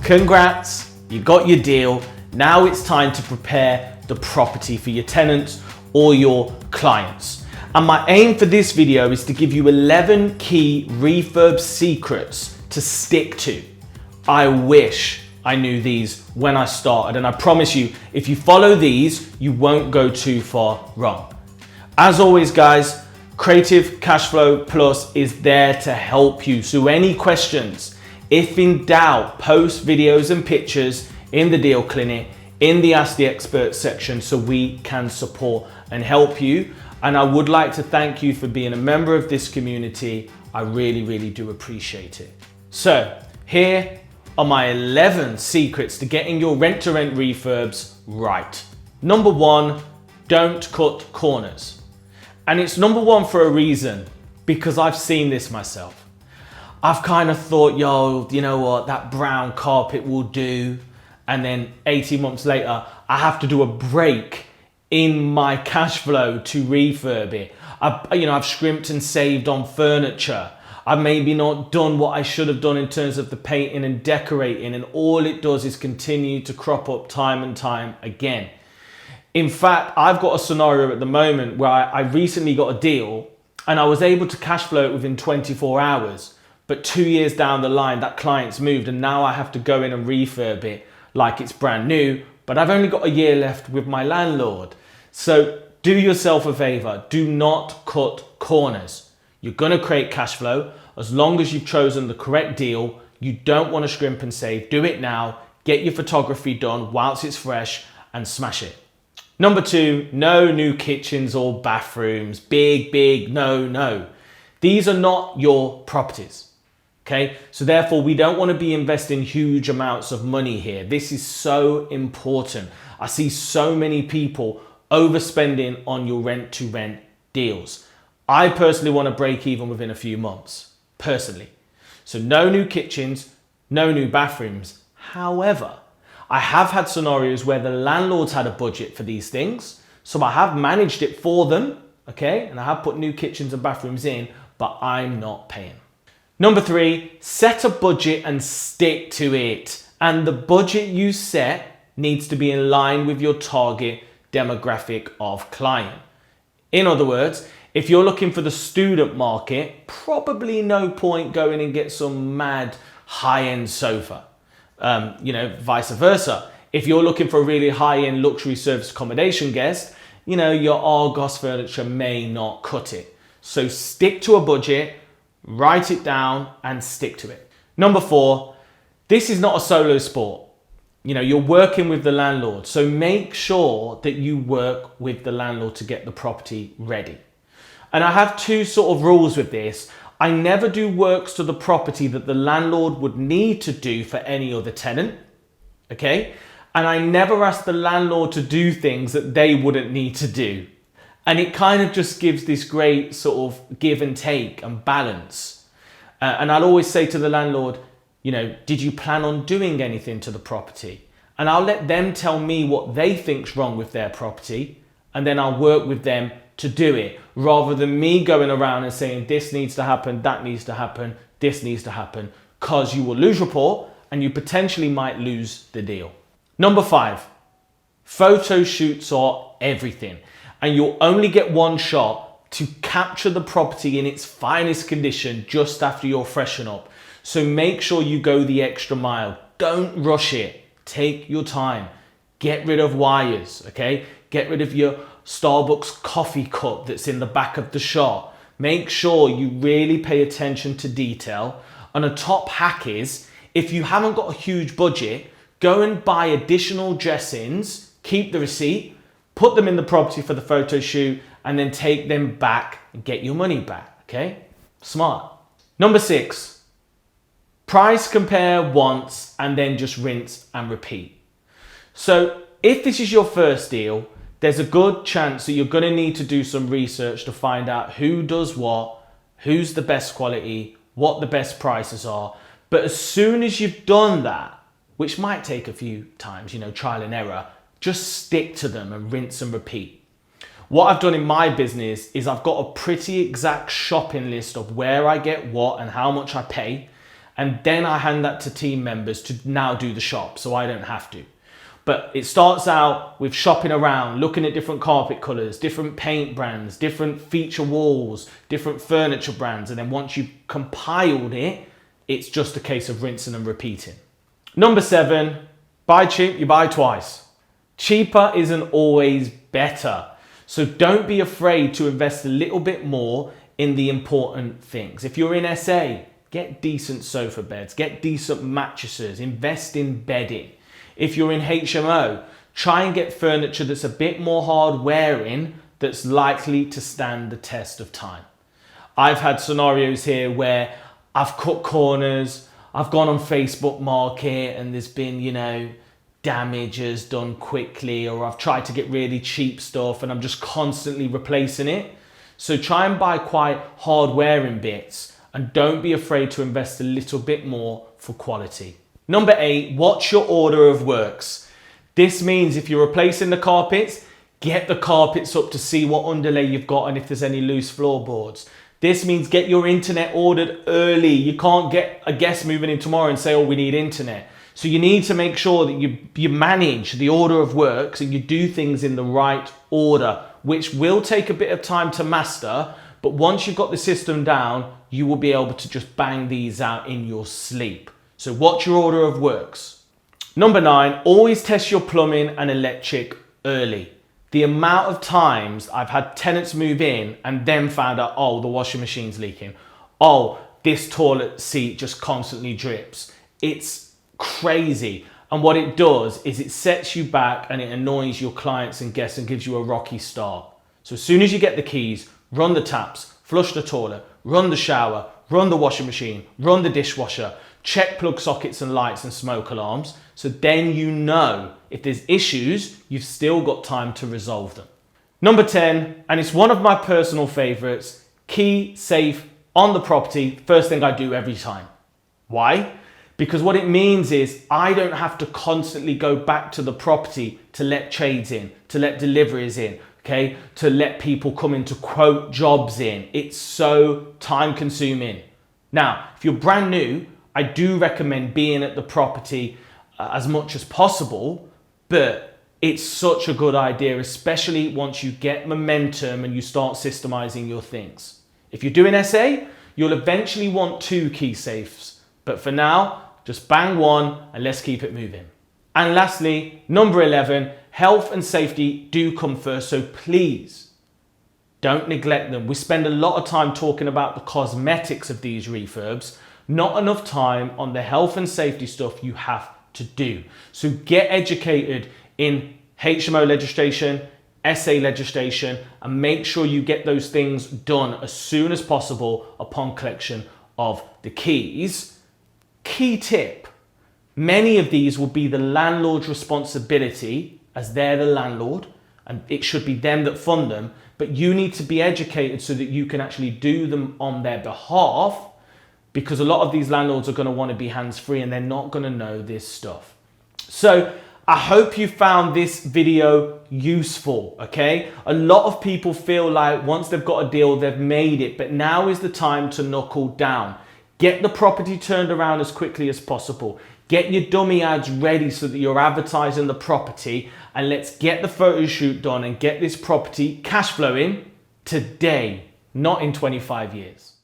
Congrats, you got your deal. Now it's time to prepare the property for your tenants or your clients. And my aim for this video is to give you 11 key refurb secrets to stick to. I wish I knew these when I started, and I promise you, if you follow these, you won't go too far wrong. As always, guys, Creative Cashflow Plus is there to help you. So any questions, if in doubt, post videos and pictures in the Deal Clinic, in the Ask the Expert section, so we can support and help you. And I would like to thank you for being a member of this community. I really, really do appreciate it. So here are my 11 secrets to getting your rent-to-rent refurbs right. Number one, don't cut corners. And it's number one for a reason, because I've seen this myself. I've kind of thought, yo, you know what, that brown carpet will do. And then 18 months later, I have to do a break in my cash flow to refurb it. I've scrimped and saved on furniture. I've maybe not done what I should have done in terms of the painting and decorating, and all it does is continue to crop up time and time again. In fact, I've got a scenario at the moment where I recently got a deal and I was able to cash flow it within 24 hours. But 2 years down the line, that client's moved and now I have to go in and refurb it like it's brand new, but I've only got a year left with my landlord. So do yourself a favor, do not cut corners. You're gonna create cash flow as long as you've chosen the correct deal. You don't wanna scrimp and save. Do it now, get your photography done whilst it's fresh and smash it. Number two, no new kitchens or bathrooms. Big, no. These are not your properties, okay? So therefore, we don't want to be investing huge amounts of money here. This is so important. I see so many people overspending on your rent-to-rent deals. I personally want to break even within a few months, personally. So no new kitchens, no new bathrooms. However, I have had scenarios where the landlords had a budget for these things. So I have managed it for them, okay? And I have put new kitchens and bathrooms in, but I'm not paying. Number three, set a budget and stick to it. And the budget you set needs to be in line with your target demographic of client. In other words, if you're looking for the student market, probably no point going and get some mad high-end sofa. Vice versa. If you're looking for a really high-end luxury service accommodation guest, your Argos furniture may not cut it. So stick to a budget, write it down and stick to it. Number four, this is not a solo sport. You're working with the landlord. So make sure that you work with the landlord to get the property ready. And I have two sort of rules with this. I never do works to the property that the landlord would need to do for any other tenant, okay? And I never ask the landlord to do things that they wouldn't need to do. And it kind of just gives this great sort of give and take and balance. And I'll always say to the landlord, did you plan on doing anything to the property? And I'll let them tell me what they think's wrong with their property, and then I'll work with them to do it, rather than me going around and saying this needs to happen, that needs to happen, this needs to happen, because you will lose rapport and you potentially might lose the deal. Number five, photo shoots are everything, and you'll only get one shot to capture the property in its finest condition just after you're freshen up. So make sure you go the extra mile. Don't rush it. Take your time. Get rid of wires, okay? Get rid of your Starbucks coffee cup that's in the back of the shot. Make sure you really pay attention to detail. And a top hack is, if you haven't got a huge budget, go and buy additional dressings, keep the receipt, put them in the property for the photo shoot, and then take them back and get your money back, okay? Smart. Number six, price compare once and then just rinse and repeat. So if this is your first deal, there's a good chance that you're going to need to do some research to find out who does what, who's the best quality, what the best prices are. But as soon as you've done that, which might take a few times, trial and error, just stick to them and rinse and repeat. What I've done in my business is I've got a pretty exact shopping list of where I get what and how much I pay. and then I hand that to team members to now do the shop so I don't have to. But it starts out with shopping around, looking at different carpet colors, different paint brands, different feature walls, different furniture brands. And then once you've compiled it, it's just a case of rinsing and repeating. Number 7, buy cheap, you buy twice. Cheaper isn't always better. So don't be afraid to invest a little bit more in the important things. If you're in SA, get decent sofa beds, get decent mattresses, invest in bedding. If you're in HMO, try and get furniture that's a bit more hard wearing, that's likely to stand the test of time. I've had scenarios here where I've cut corners, I've gone on Facebook Market and there's been, damages done quickly, or I've tried to get really cheap stuff and I'm just constantly replacing it. So try and buy quite hard wearing bits and don't be afraid to invest a little bit more for quality. Number 8, watch your order of works. This means if you're replacing the carpets, get the carpets up to see what underlay you've got and if there's any loose floorboards. This means get your internet ordered early. You can't get a guest moving in tomorrow and say, oh, we need internet. So you need to make sure that you manage the order of works and you do things in the right order, which will take a bit of time to master. But once you've got the system down, you will be able to just bang these out in your sleep. So watch your order of works. Number 9, always test your plumbing and electric early. The amount of times I've had tenants move in and then found out, oh, the washing machine's leaking. Oh, this toilet seat just constantly drips. It's crazy. And what it does is it sets you back and it annoys your clients and guests and gives you a rocky start. So as soon as you get the keys, run the taps, flush the toilet, run the shower, run the washing machine, run the dishwasher, check plug sockets and lights and smoke alarms. So then if there's issues, you've still got time to resolve them. Number 10, and it's one of my personal favorites, key safe on the property. First thing I do every time. Why? Because what it means is I don't have to constantly go back to the property to let trades in, to let deliveries in, okay, to let people come in to quote jobs in. It's so time consuming. Now, if you're brand new, I do recommend being at the property as much as possible, but it's such a good idea, especially once you get momentum and you start systemizing your things. If you're doing SA, you'll eventually want 2 key safes, but for now, just bang one and let's keep it moving. And lastly, number 11, health and safety do come first, so please don't neglect them. We spend a lot of time talking about the cosmetics of these refurbs, not enough time on the health and safety stuff you have to do. So get educated in HMO legislation, SA legislation, and make sure you get those things done as soon as possible upon collection of the keys. Key tip, many of these will be the landlord's responsibility as they're the landlord, and it should be them that fund them, but you need to be educated so that you can actually do them on their behalf, because a lot of these landlords are going to want to be hands-free and they're not going to know this stuff. So I hope you found this video useful, okay? A lot of people feel like once they've got a deal, they've made it, but now is the time to knuckle down. Get the property turned around as quickly as possible. Get your dummy ads ready so that you're advertising the property, and let's get the photo shoot done and get this property cash flowing today, not in 25 years.